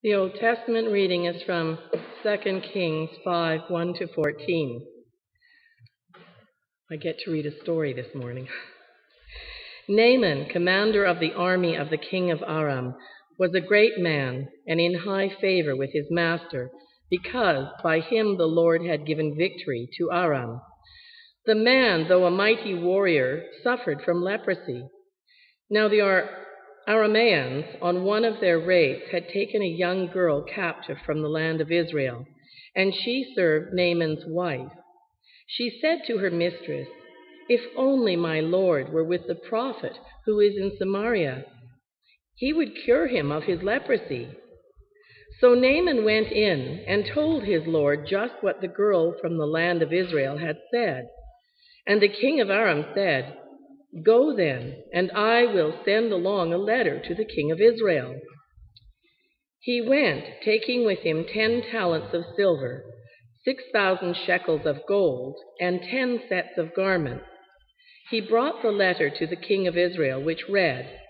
The Old Testament reading is from 2 Kings 5, 1 to 14. I get to read a story this morning. Naaman, commander of the army of the king of Aram, was a great man and in high favor with his master, because by him the Lord had given victory to Aram. The man, though a mighty warrior, suffered from leprosy. Now the Arameans, on one of their raids, had taken a young girl captive from the land of Israel, and she served Naaman's wife. She said to her mistress, "If only my lord were with the prophet who is in Samaria, he would cure him of his leprosy." So Naaman went in and told his lord just what the girl from the land of Israel had said. And the king of Aram said, "Go then, and I will send along a letter to the king of Israel." He went, taking with him 10 talents of silver, 6,000 shekels of gold, and 10 sets of garments. He brought the letter to the king of Israel, which read,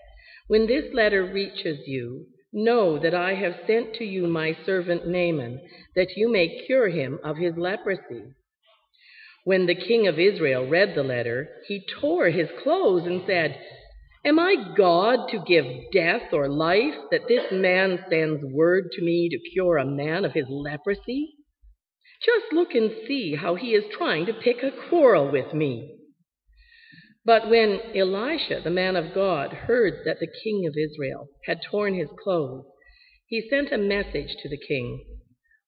"When this letter reaches you, know that I have sent to you my servant Naaman, that you may cure him of his leprosy." When the king of Israel read the letter, he tore his clothes and said, "Am I God to give death or life, that this man sends word to me to cure a man of his leprosy? Just look and see how he is trying to pick a quarrel with me." But when Elisha, the man of God, heard that the king of Israel had torn his clothes, he sent a message to the king,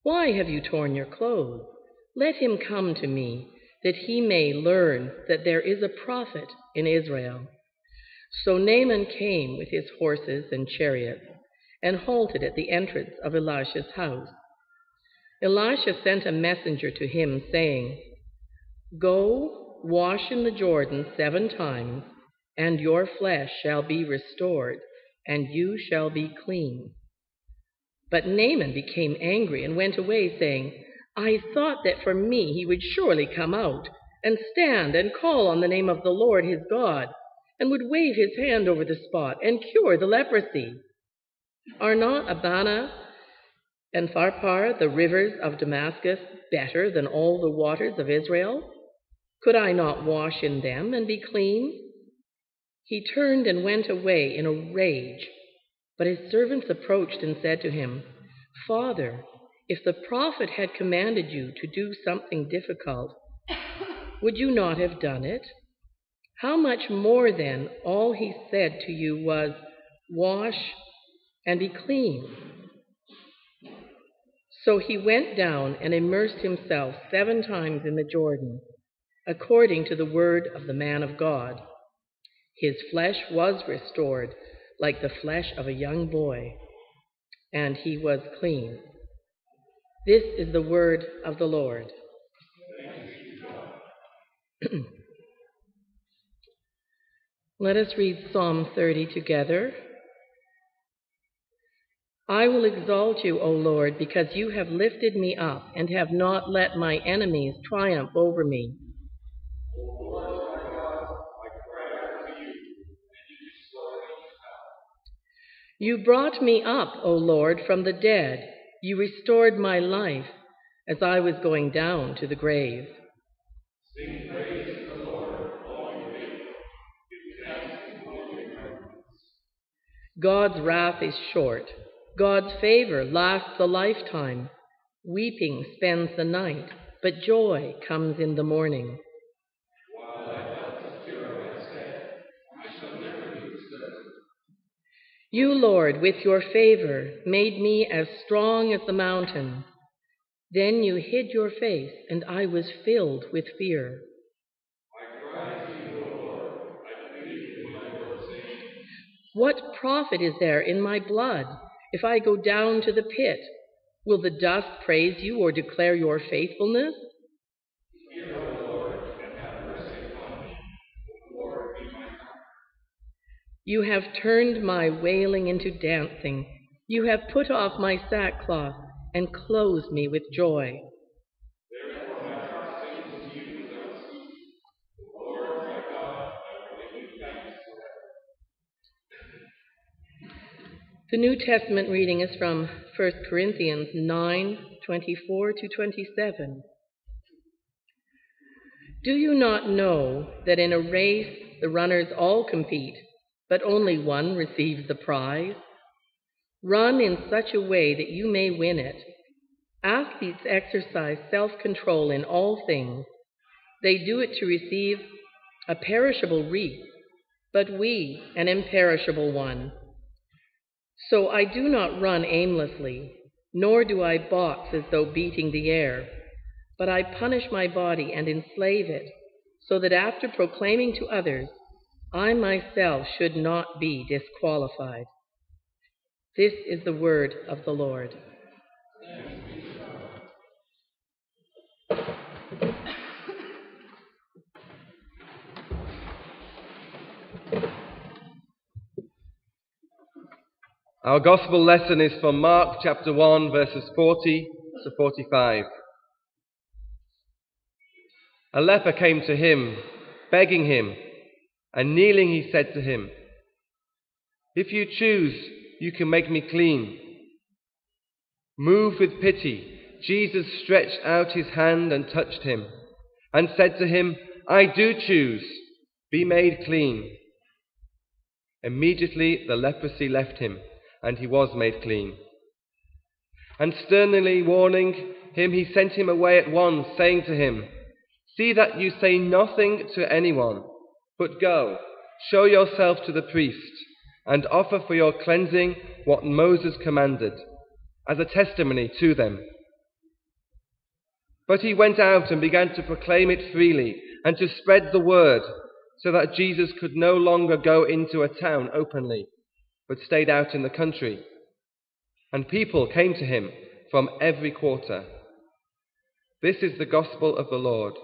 "Why have you torn your clothes? Let him come to me, that he may learn that there is a prophet in Israel." So Naaman came with his horses and chariots and halted at the entrance of Elisha's house. Elisha sent a messenger to him, saying, "Go, wash in the Jordan 7 times, and your flesh shall be restored, and you shall be clean." But Naaman became angry and went away, saying, "I thought that for me he would surely come out and stand and call on the name of the Lord his God, and would wave his hand over the spot and cure the leprosy. Are not Abana and Pharpar, the rivers of Damascus, better than all the waters of Israel? Could I not wash in them and be clean?" He turned and went away in a rage. But his servants approached and said to him, "Father, if the prophet had commanded you to do something difficult, would you not have done it? How much more then all he said to you was, 'Wash and be clean'?" So he went down and immersed himself 7 times in the Jordan, according to the word of the man of God. His flesh was restored like the flesh of a young boy, and he was clean. This is the word of the Lord. Let us read Psalm 30 together. "I will exalt you, O Lord, because you have lifted me up and have not let my enemies triumph over me." You brought me up, O Lord, from the dead. You restored my life as I was going down to the grave. Sing praise to the Lord, all you faithful. Give thanks to all your covenants. God's wrath is short. God's favor lasts a lifetime. Weeping spends the night, but joy comes in the morning. While I felt secure on my bed, I shall never be disturbed. You, Lord, with your favor, made me as strong as the mountains. Then you hid your face, and I was filled with fear. I cried to you, O Lord. I pleaded in my Lord, saying, "What profit is there in my blood if I go down to the pit? Will the dust praise you or declare your faithfulness?" Hear, O Lord, and have mercy upon me. O Lord, be my comfort. You have turned my wailing into dancing. You have put off my sackcloth and clothed me with joy. Therefore my heart sings to you without ceasing. O Lord, my God, I will give you thanks forever. The New Testament reading is from 1 Corinthians 9:24 to 27. Do you not know that in a race the runners all compete, but only one receives the prize? Run in such a way that you may win it. Athletes exercise self-control in all things. They do it to receive a perishable wreath, but we an imperishable one. So I do not run aimlessly, nor do I box as though beating the air, but I punish my body and enslave it, so that after proclaiming to others, I myself should not be disqualified. This is the word of the Lord. Our gospel lesson is from Mark chapter 1, verses 40 to 45. A leper came to him, begging him, and kneeling he said to him, "If you choose, you can make me clean." Moved with pity, Jesus stretched out his hand and touched him, and said to him, "I do choose, be made clean." Immediately the leprosy left him, and he was made clean. And sternly warning him, he sent him away at once, saying to him, "See that you say nothing to anyone, but go, show yourself to the priest, and offer for your cleansing what Moses commanded, as a testimony to them." But he went out and began to proclaim it freely, and to spread the word, so that Jesus could no longer go into a town openly, but stayed out in the country. And people came to him from every quarter. This is the gospel of the Lord.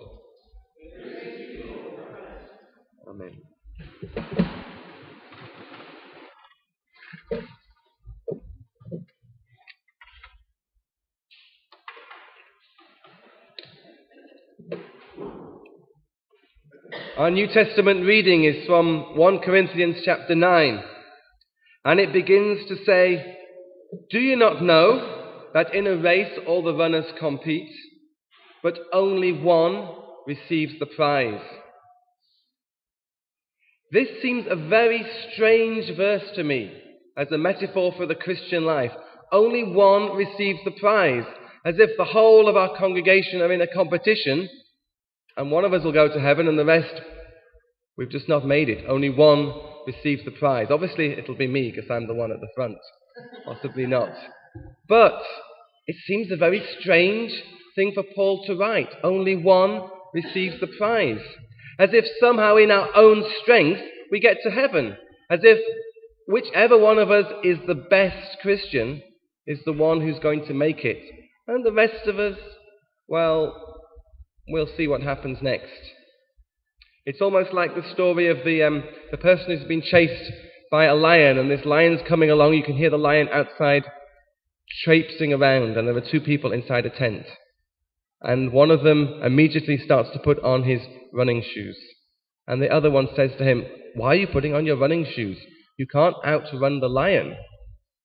Amen. Our New Testament reading is from 1 Corinthians chapter 9. And it begins to say, "Do you not know that in a race all the runners compete, but only one receives the prize?" This seems a very strange verse to me as a metaphor for the Christian life. Only one receives the prize, as if the whole of our congregation are in a competition, and one of us will go to heaven and the rest, we've just not made it. Only one receives the prize. Obviously, it'll be me because I'm the one at the front. Possibly not. But it seems a very strange thing for Paul to write. Only one receives the prize. As if somehow in our own strength we get to heaven. As if whichever one of us is the best Christian is the one who's going to make it. And the rest of us, well, we'll see what happens next. It's almost like the story of the person who's been chased by a lion, and this lion's coming along. You can hear the lion outside traipsing around, and there are two people inside a tent. And one of them immediately starts to put on his running shoes. And the other one says to him, "Why are you putting on your running shoes? You can't outrun the lion."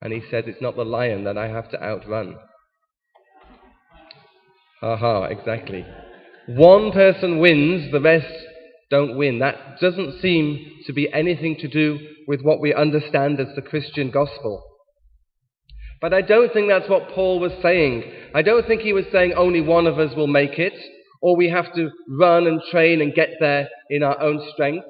And he says, "It's not the lion that I have to outrun." Aha, exactly. One person wins, the rest don't win. That doesn't seem to be anything to do with what we understand as the Christian gospel. But I don't think that's what Paul was saying. I don't think he was saying only one of us will make it, or we have to run and train and get there in our own strength.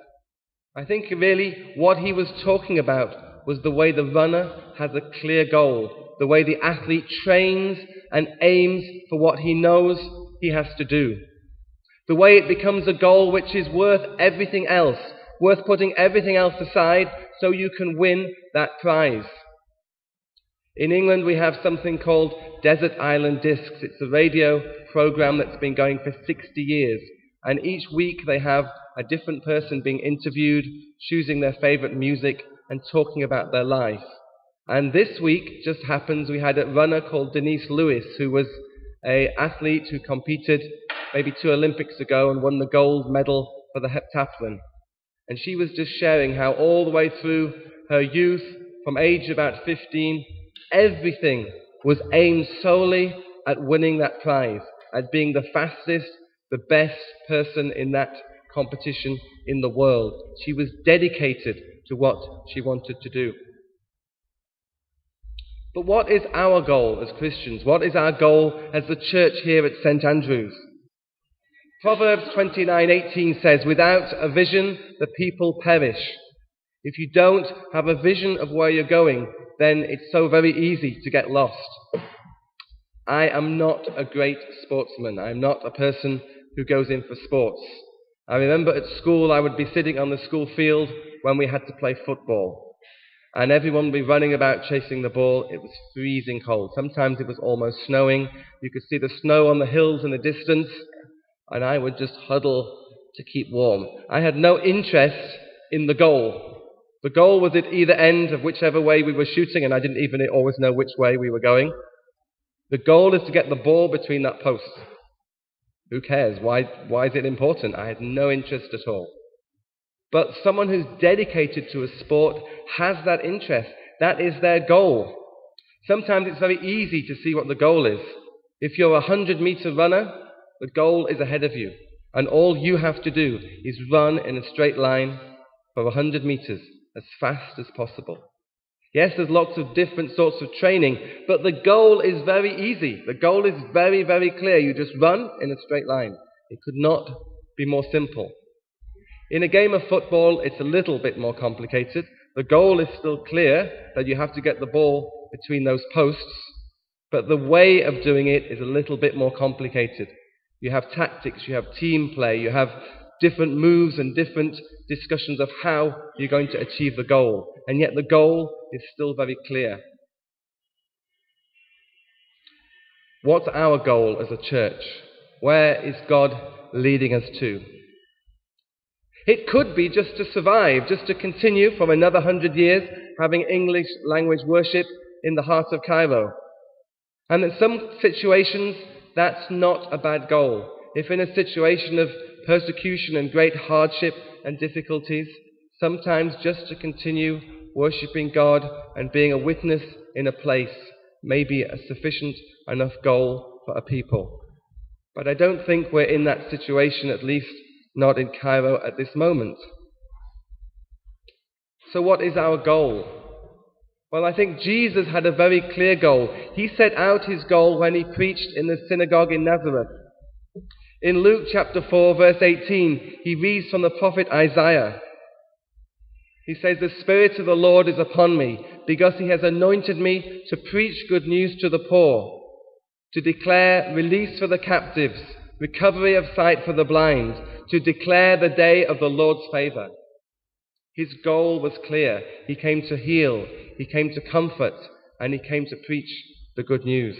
I think really what he was talking about was the way the runner has a clear goal, the way the athlete trains and aims for what he knows he has to do. The way it becomes a goal which is worth everything else, worth putting everything else aside so you can win that prize. In England we have something called Desert Island Discs. It's a radio program that's been going for 60 years. And each week they have a different person being interviewed, choosing their favourite music and talking about their life. And this week just happens we had a runner called Denise Lewis, who was an athlete who competed maybe 2 Olympics ago and won the gold medal for the heptathlon. And she was just sharing how all the way through her youth, from age about 15, everything was aimed solely at winning that prize, at being the fastest, the best person in that competition in the world. She was dedicated to what she wanted to do. But what is our goal as Christians? What is our goal as the church here at St. Andrew's? Proverbs 29:18 says, "Without a vision, the people perish." If you don't have a vision of where you're going, then it's so very easy to get lost. I am not a great sportsman. I'm not a person who goes in for sports. I remember at school I would be sitting on the school field when we had to play football. And everyone would be running about chasing the ball. It was freezing cold. Sometimes it was almost snowing. You could see the snow on the hills in the distance. And I would just huddle to keep warm. I had no interest in the goal. The goal was at either end of whichever way we were shooting, and I didn't even always know which way we were going. The goal is to get the ball between that post. Who cares? Why is it important? I had no interest at all. But someone who's dedicated to a sport has that interest. That is their goal. Sometimes it's very easy to see what the goal is. If you're a 100-meter runner, the goal is ahead of you. And all you have to do is run in a straight line for 100 meters as fast as possible. Yes, there's lots of different sorts of training, but the goal is very easy. The goal is very, very clear. You just run in a straight line. It could not be more simple. In a game of football, it's a little bit more complicated. The goal is still clear, that you have to get the ball between those posts, but the way of doing it is a little bit more complicated. You have tactics, you have team play, you have different moves and different discussions of how you're going to achieve the goal. And yet the goal is still very clear. What's our goal as a church? Where is God leading us to? It could be just to survive, just to continue for another 100 years having English language worship in the heart of Cairo. And in some situations, that's not a bad goal. If in a situation of persecution and great hardship and difficulties, sometimes just to continue worshipping God and being a witness in a place may be a sufficient enough goal for a people. But I don't think we're in that situation, at least not in Cairo at this moment. So what is our goal? Well, I think Jesus had a very clear goal. He set out his goal when he preached in the synagogue in Nazareth. In Luke chapter 4, verse 18, he reads from the prophet Isaiah. He says, "The Spirit of the Lord is upon me, because he has anointed me to preach good news to the poor, to declare release for the captives, recovery of sight for the blind, to declare the day of the Lord's favor." His goal was clear. He came to heal, he came to comfort, and he came to preach the good news.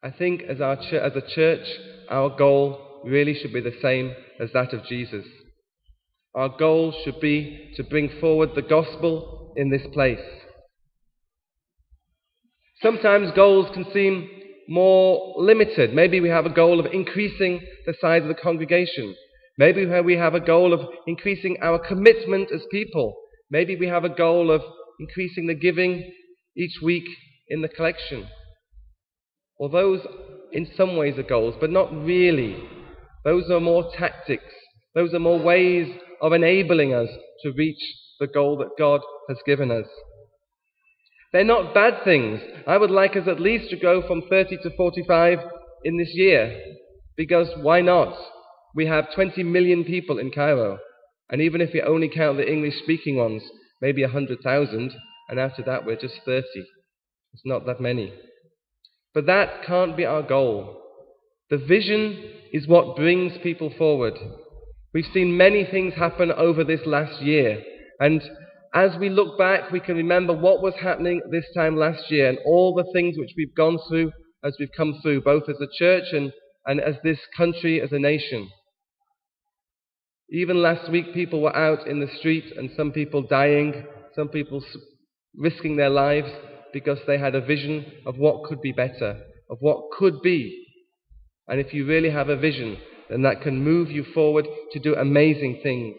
I think as a church, our goal really should be the same as that of Jesus. Our goal should be to bring forward the gospel in this place. Sometimes goals can seem more limited. Maybe we have a goal of increasing the size of the congregation. Maybe we have a goal of increasing our commitment as people. Maybe we have a goal of increasing the giving each week in the collection. Well, those in some ways are goals, but not really. Those are more tactics. Those are more ways of enabling us to reach the goal that God has given us. They're not bad things. I would like us at least to go from 30 to 45 in this year, because why not? We have 20 million people in Cairo, and even if you only count the English-speaking ones, maybe 100,000, and after that we're just 30. It's not that many. But that can't be our goal. The vision is what brings people forward. We've seen many things happen over this last year, and as we look back, we can remember what was happening this time last year and all the things which we've gone through as we've come through, both as a church and as this country, as a nation. Even last week, people were out in the street and some people dying, some people risking their lives because they had a vision of what could be better, of what could be. And if you really have a vision, then that can move you forward to do amazing things.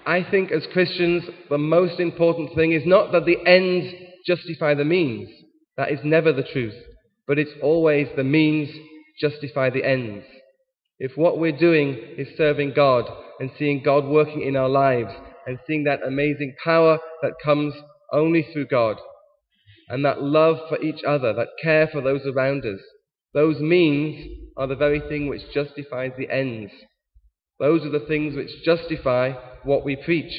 I think as Christians, the most important thing is not that the ends justify the means. That is never the truth. But it's always the means justify the ends. If what we're doing is serving God and seeing God working in our lives and seeing that amazing power that comes only through God, and that love for each other, that care for those around us, those means are the very thing which justifies the ends. Those are the things which justify what we preach.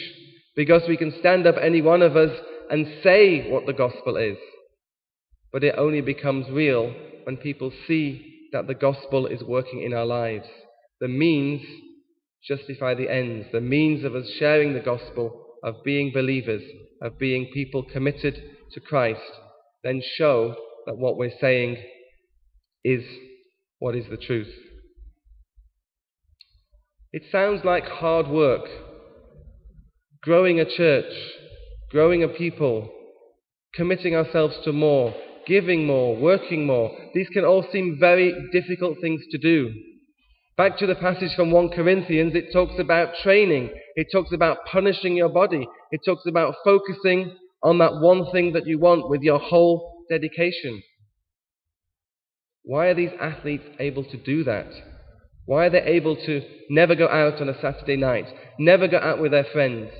Because we can stand up, any one of us, and say what the gospel is. But it only becomes real when people see that the gospel is working in our lives. The means justify the ends. The means of us sharing the gospel, of being believers, of being people committed to Christ, then show that what we're saying is what is the truth. It sounds like hard work. Growing a church, growing a people, committing ourselves to more, giving more, working more. These can all seem very difficult things to do. Back to the passage from 1 Corinthians, it talks about training. It talks about punishing your body. It talks about focusing on that one thing that you want with your whole dedication. Why are these athletes able to do that? Why are they able to never go out on a Saturday night, never go out with their friends,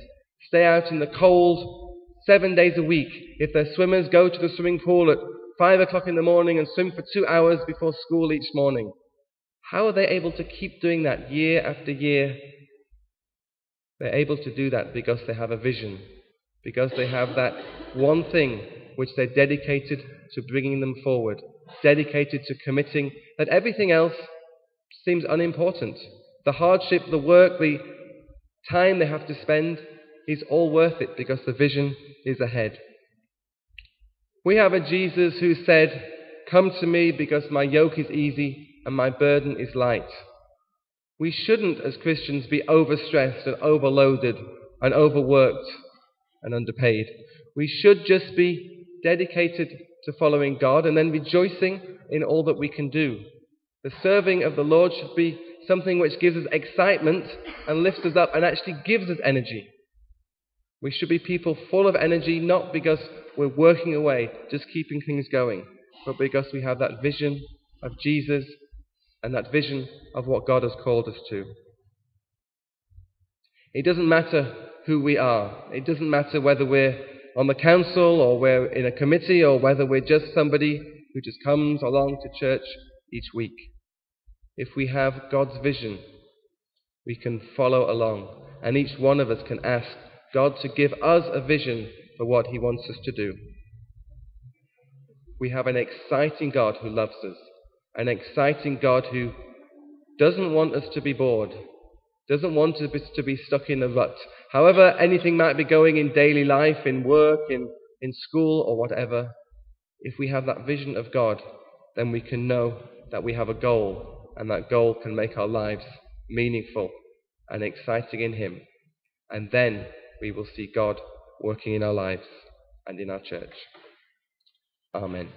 stay out in the cold 7 days a week? If they're swimmers, go to the swimming pool at 5 o'clock in the morning and swim for 2 hours before school each morning. How are they able to keep doing that year after year? They're able to do that because they have a vision, because they have that one thing which they're dedicated to bringing them forward, dedicated to committing, that everything else seems unimportant. The hardship, the work, the time they have to spend is all worth it because the vision is ahead. We have a Jesus who said, "Come to me because my yoke is easy and my burden is light." We shouldn't, as Christians, be overstressed and overloaded and overworked and underpaid. We should just be dedicated to following God and then rejoicing in all that we can do. The serving of the Lord should be something which gives us excitement and lifts us up and actually gives us energy. We should be people full of energy, not because we're working away, just keeping things going, but because we have that vision of Jesus and that vision of what God has called us to. It doesn't matter who we are. It doesn't matter whether we're on the council or we're in a committee or whether we're just somebody who just comes along to church each week. If we have God's vision, we can follow along, and each one of us can ask God to give us a vision for what He wants us to do. We have an exciting God who loves us, an exciting God who doesn't want us to be bored, doesn't want us to be stuck in a rut. However anything might be going in daily life, in work, in school or whatever, if we have that vision of God, then we can know that we have a goal, and that goal can make our lives meaningful and exciting in Him. And then we will see God working in our lives and in our church. Amen.